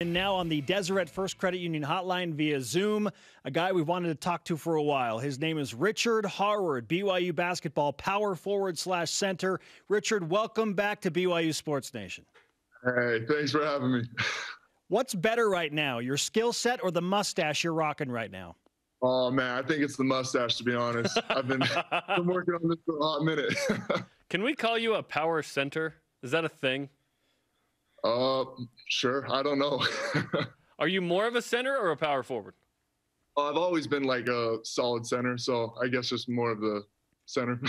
And now on the Deseret First Credit Union hotline via Zoom, a guy we've wanted to talk to for a while. His name is Richard Harward, BYU basketball power forward / center. Richard, welcome back to BYU Sports Nation. Hey, thanks for having me. What's better right now, your skill set or the mustache you're rocking right now? Oh, man, I think it's the mustache, to be honest. I've been working on this for a hot minute. Can we call you a power center? Is that a thing? Sure. I don't know. Are you more of a center or a power forward? I've always been like a solid center, so I guess just more of the center.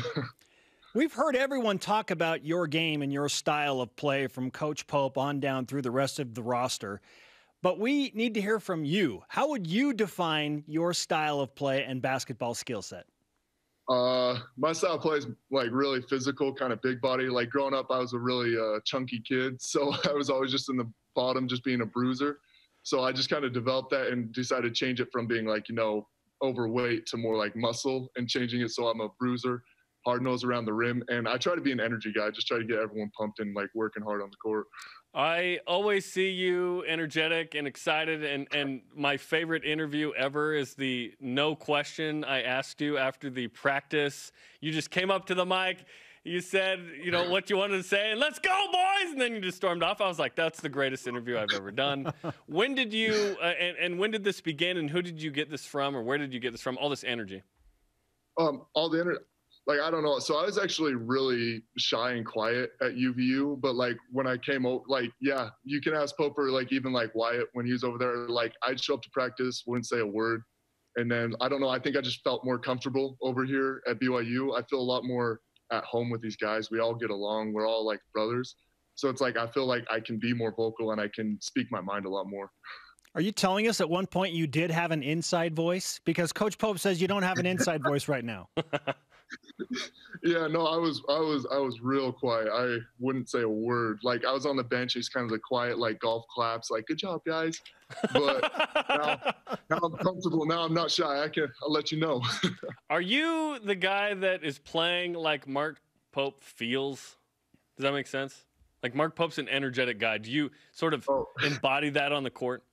We've heard everyone talk about your game and your style of play from Coach Pope on down through the rest of the roster. But we need to hear from you. How would you define your style of play and basketball skill set? My style of play is like really physical, kind of big body. Like growing up, I was a really chunky kid, so I was always just in the bottom, just being a bruiser. So I just kind of developed that and decided to change it from being like, overweight to more like muscle and changing it so I'm a bruiser, hard nose around the rim. And I try to be an energy guy, just try to get everyone pumped and like working hard on the court. I always see you energetic and excited, and my favorite interview ever is the no question I asked you after the practice. You just came up to the mic, you said, what you wanted to say, and let's go, boys, and then you just stormed off. I was like, that's the greatest interview I've ever done. When did you, and when did this begin, and who did you get this from, or where did you get this from, all this energy? All the energy. Like, I don't know. So I was actually really shy and quiet at UVU, but like when I came over, like, yeah, you can ask Pope or like even like Wyatt when he was over there, like I'd show up to practice, wouldn't say a word. And then, I don't know, I think I just felt more comfortable over here at BYU. I feel a lot more at home with these guys. We all get along. We're all like brothers. So it's like, I feel like I can be more vocal and I can speak my mind a lot more. Are you telling us at one point you did have an inside voice? Because Coach Pope says you don't have an inside voice right now. Yeah, no, I was real quiet. I wouldn't say a word. Like I was on the bench, he's kind of the quiet, like golf claps, like good job, guys. But now I'm comfortable. Now I'm not shy. I'll let you know. Are you the guy that is playing like Mark Pope feels? Does that make sense? Like Mark Pope's an energetic guy. Do you sort of embody that on the court?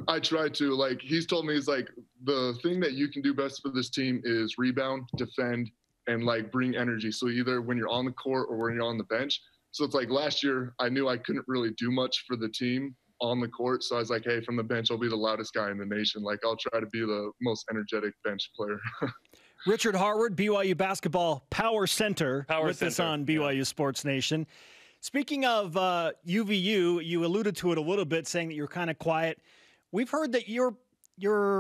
I try to. Like he's told me, he's like, the thing that you can do best for this team is rebound, defend, and like bring energy. So either when you're on the court or when you're on the bench. So it's like last year I knew I couldn't really do much for the team on the court. So I was like, hey, from the bench, I'll be the loudest guy in the nation. Like I'll try to be the most energetic bench player. Richard Harward, BYU basketball power center with us on BYU Sports Nation. Speaking of UVU, you alluded to it a little bit, saying that you're kind of quiet. We've heard that your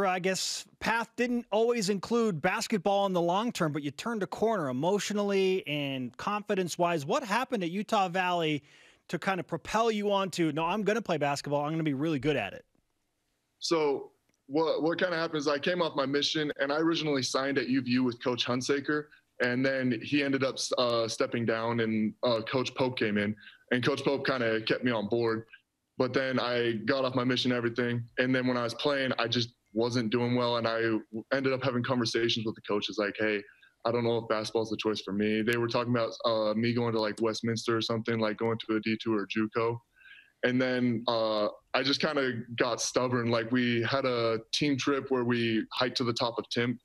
I guess, path didn't always include basketball in the long term, but you turned a corner emotionally and confidence-wise. What happened at Utah Valley to kind of propel you on to, no, I'm going to play basketball, I'm going to be really good at it? So what kind of happened is I came off my mission, and I originally signed at UVU with Coach Hunsaker, and then he ended up stepping down, and Coach Pope came in, and Coach Pope kind of kept me on board. But then I got off my mission and everything. And then when I was playing, I just wasn't doing well. And I ended up having conversations with the coaches like, hey, I don't know if basketball's the choice for me. They were talking about me going to like Westminster or something, like going to a D2 or a JUCO. And then I just kind of got stubborn. Like we had a team trip where we hiked to the top of Timp.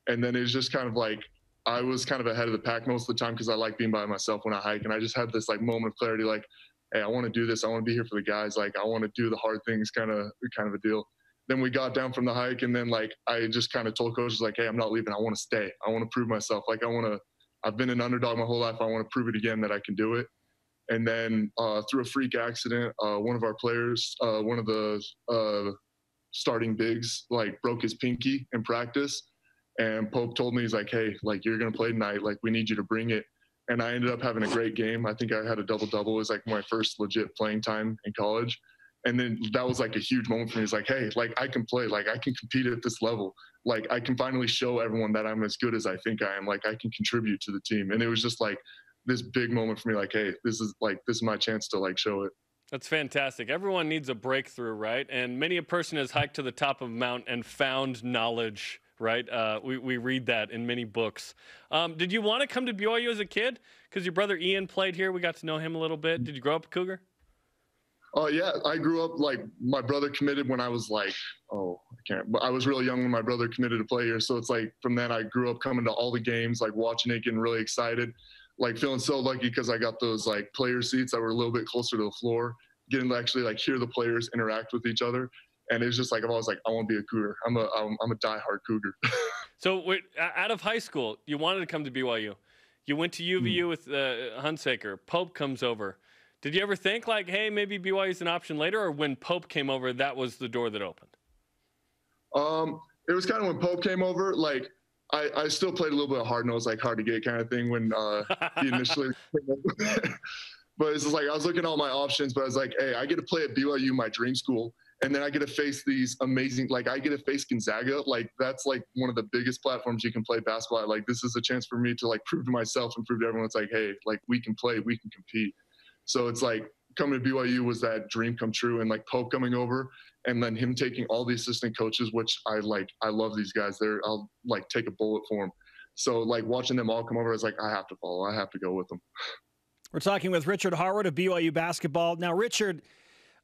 And then it was just kind of like, I was kind of ahead of the pack most of the time because I like being by myself when I hike. And I just had this like moment of clarity, like, hey, I want to do this. I want to be here for the guys. Like, I want to do the hard things, kind of a deal. Then we got down from the hike, and then, like, I just kind of told coaches, like, hey, I'm not leaving. I want to stay. I want to prove myself. Like, I've been an underdog my whole life. I want to prove it again that I can do it. And then through a freak accident, one of our players, one of the starting bigs, like, broke his pinky in practice. And Pope told me, he's like, hey, like, you're going to play tonight. Like, we need you to bring it. And I ended up having a great game. I think I had a double-double. It was like my first legit playing time in college. And then that was like a huge moment for me. It's like, hey, like I can play, like I can compete at this level. Like I can finally show everyone that I'm as good as I think I am. Like I can contribute to the team. And it was just like this big moment for me. Like, hey, this is my chance to like show it. That's fantastic. Everyone needs a breakthrough, right? And many a person has hiked to the top of a mountain and found knowledge, right? We read that in many books. Did you want to come to BYU as a kid? Because your brother Ian played here. We got to know him a little bit. Did you grow up a Cougar? Oh, yeah. I grew up, like, my brother committed when I was like, but I was really young when my brother committed to play here. So it's like from then I grew up coming to all the games, like watching it, getting really excited, like feeling so lucky because I got those like player seats that were a little bit closer to the floor, getting to actually like hear the players interact with each other. And it's just like, I'm always like, I want to be a Cougar. I'm a diehard Cougar. So out of high school, you wanted to come to BYU. You went to UVU with Hunsaker. Pope comes over. Did you ever think like, hey, maybe BYU is an option later, or when Pope came over, that was the door that opened? It was kind of when Pope came over. Like, I still played a little bit of hard nose, like hard to get kind of thing when he initially came over. But it's just like I was looking at all my options, but I was like, hey, I get to play at BYU, my dream school, and then I get to face these amazing, like I get to face Gonzaga. Like that's like one of the biggest platforms you can play basketball at. Like this is a chance for me to like prove to myself and prove to everyone it's like, hey, like we can play, we can compete. So it's like coming to BYU was that dream come true, and like Pope coming over and then him taking all the assistant coaches, which I love these guys. I'll like take a bullet for them. So like watching them all come over, I was like, I have to follow. I have to go with them. We're talking with Richard Harward of BYU basketball. Now, Richard,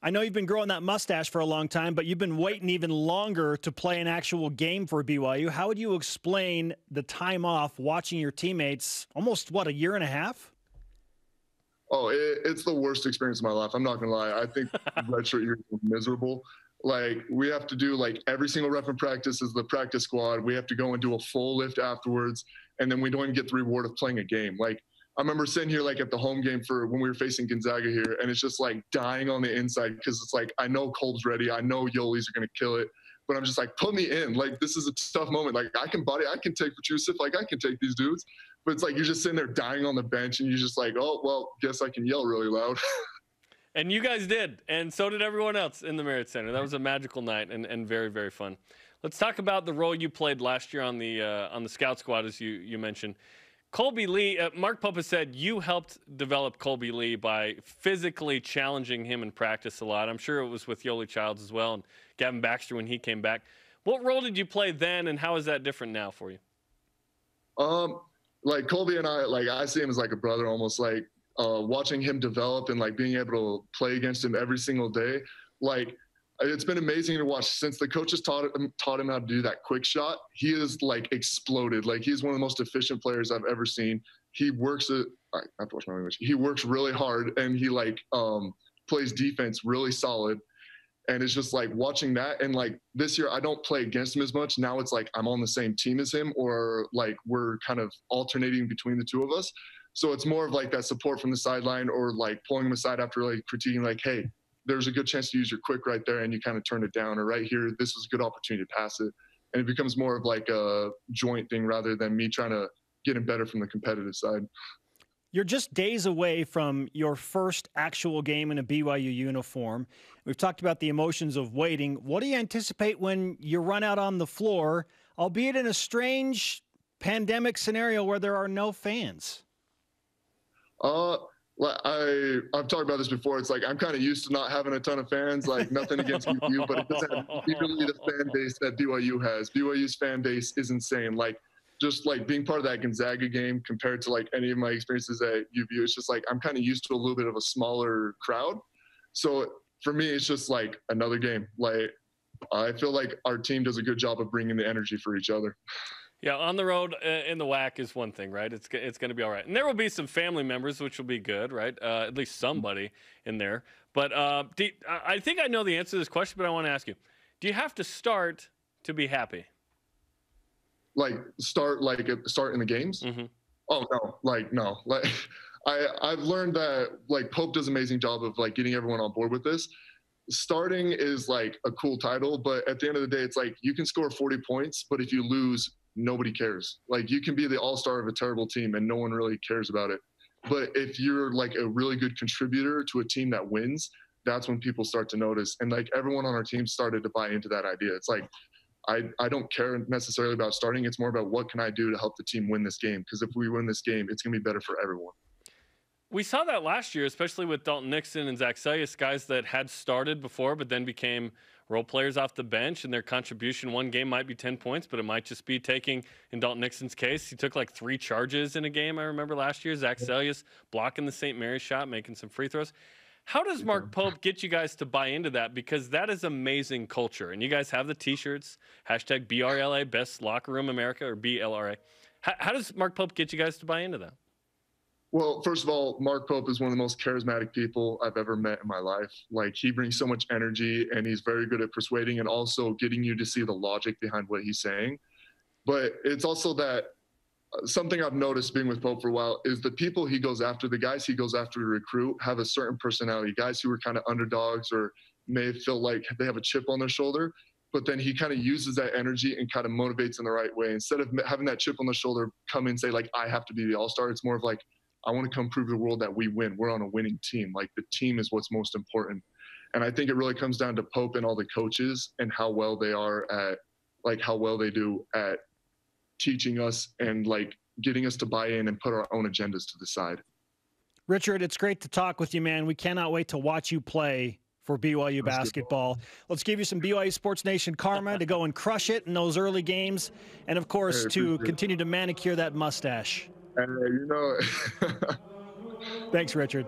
I know you've been growing that mustache for a long time, but you've been waiting even longer to play an actual game for BYU. How would you explain the time off watching your teammates almost, a year and a half? Oh, it's the worst experience of my life. I'm not going to lie. I think redshirt years were miserable. Like, we have to do, like, every single rep in practice is the practice squad. We have to go and do a full lift afterwards, and then we don't even get the reward of playing a game. Like, I remember sitting here, like, at the home game for when we were facing Gonzaga here, and it's just, like, dying on the inside because it's like, I know Kolb's ready. I know Yoeli's are going to kill it. But I'm just like, put me in. Like, this is a tough moment. Like, I can take Patrusif. Like, I can take these dudes. But it's like you're just sitting there dying on the bench, and you're just like, oh, well, guess I can yell really loud. And you guys did, and so did everyone else in the Marriott Center. That was a magical night and very, very fun. Let's talk about the role you played last year on the scout squad, as you mentioned. Colby Lee, Mark Pope has said you helped develop Colby Lee by physically challenging him in practice a lot. I'm sure it was with Yoeli Childs as well and Gavin Baxter when he came back. What role did you play then, and how is that different now for you? Like Colby and I see him as like a brother almost. Like watching him develop and like being able to play against him every single day. Like it's been amazing to watch since the coaches taught him how to do that quick shot. He is like exploded. Like he's one of the most efficient players I've ever seen. He works I have to watch my language. He works really hard, and he like plays defense really solid. And it's just like watching that. And like this year, I don't play against him as much. Now it's like I'm on the same team as him, or like we're kind of alternating between the two of us. So it's more of like that support from the sideline, or like pulling him aside after like critiquing, like, hey, there's a good chance to use your quick right there, and you kind of turn it down, or right here, this is a good opportunity to pass it. And it becomes more of like a joint thing rather than me trying to get him better from the competitive side. You're just days away from your first actual game in a BYU uniform. We've talked about the emotions of waiting. What do you anticipate when you run out on the floor, albeit in a strange pandemic scenario where there are no fans? I've talked about this before. It's like I'm kind of used to not having a ton of fans. Like nothing against BYU, but it doesn't have nearly the fan base that BYU has. BYU's fan base is insane. Like just like being part of that Gonzaga game compared to like any of my experiences at UVU, it's just like I'm kind of used to a little bit of a smaller crowd. So for me, it's just like another game. Like I feel like our team does a good job of bringing the energy for each other. Yeah, on the road in the WAC is one thing, right? It's going to be all right. And there will be some family members, which will be good, right? At least somebody in there. But I think I know the answer to this question, but I want to ask you. Do you have to start to be happy? Like start in the games? Mm-hmm. Oh, no. No. Like I've learned that like Pope does an amazing job of like getting everyone on board with this. Starting is like a cool title, but at the end of the day, it's like you can score 40 points, but if you lose, nobody cares. Like you can be the all-star of a terrible team and no one really cares about it. But if you're like a really good contributor to a team that wins, that's when people start to notice. And like everyone on our team started to buy into that idea. It's like, I don't care necessarily about starting. It's more about what can I do to help the team win this game? Because if we win this game, it's going to be better for everyone. We saw that last year, especially with Dalton Nixon and Zach Sellius, guys that had started before but then became role players off the bench, and their contribution one game might be 10 points, but it might just be taking, in Dalton Nixon's case, he took like 3 charges in a game, I remember last year. Zach Sellius blocking the St. Mary's shot, making some free throws. How does Mark Pope get you guys to buy into that? Because that is amazing culture. And you guys have the T-shirts, hashtag BRLA, Best Locker Room America, or BLRA. How does Mark Pope get you guys to buy into that? Well, first of all, Mark Pope is one of the most charismatic people I've ever met in my life. Like, he brings so much energy, and he's very good at persuading and also getting you to see the logic behind what he's saying. But it's also that something I've noticed being with Pope for a while is the people he goes after, the guys he goes after to recruit, have a certain personality. Guys who are kind of underdogs or may feel like they have a chip on their shoulder, but then he kind of uses that energy and kind of motivates in the right way. Instead of having that chip on the shoulder come in and say, like, I have to be the all-star, it's more of like, I want to come prove to the world that we win. We're on a winning team. Like, the team is what's most important. And I think it really comes down to Pope and all the coaches and how well they are at, like, how well they do at teaching us and, like, getting us to buy in and put our own agendas to the side. Richard, it's great to talk with you, man. We cannot wait to watch you play for BYU basketball. Let's give you some BYU Sports Nation karma to go and crush it in those early games. And, of course, to continue to manicure that mustache. You know. Thanks, Richard.